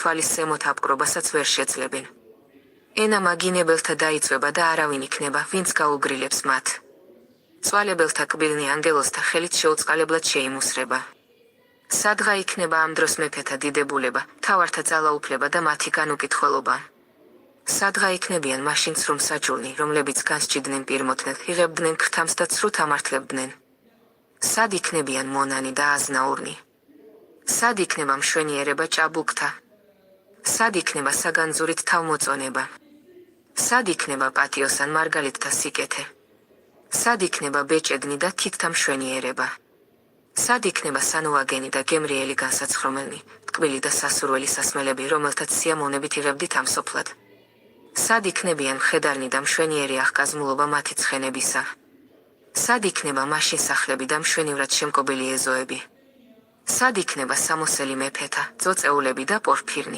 თვალის ზემოთ აპყრობასაც ვერ შეძლებენ. ენა მაგინებელთა დაიწვება და არავინ იქნება, ვინც გაუგრილებს მათ. ცვალებელთა კბილნი ანგელოზთა ხელით შეუწყალებლად შეიმუსრება. სადღა იქნება ამ დროს მეფეთა დიდებულება, მთავართა ძალაუფლება და მათი განუკითხველობა. სადღა იქნებიან მაშინ ცრუმსაჯულნი, რომლებიც განსჭიდნენ პირმოთნად, იღებდნენ ქრთამს და ცრუთ ამართლებდნენ. სად იქნებიან მონანი და აზნაურნი? სად იქნება მშვენიერება ჭაბუკთა? სად იქნება საგანძურით თავმოწონება? სად იქნება პატიოსან მარგალიტთა სიკეთე? სად იქნება ბეჭედნი და თითთა მშვენიერება? სად იქნება სანუაგენი და გემრიელი განსაცხრომელნი, ტკბილი და სასურველი სასმელები, რომელთაც სიამოვნებით იღებდით ამ სოფლად? სად იქნებიან მხედარნი და მშვენიერი აღკაზმულობა მათი ცხენებისა? სად იქნება მაშინ სახლები და მშვენივრად შემკობილი ეზოები? სად იქნება სამოსელი მეფეთა, ძოწეულები და პორფირნი?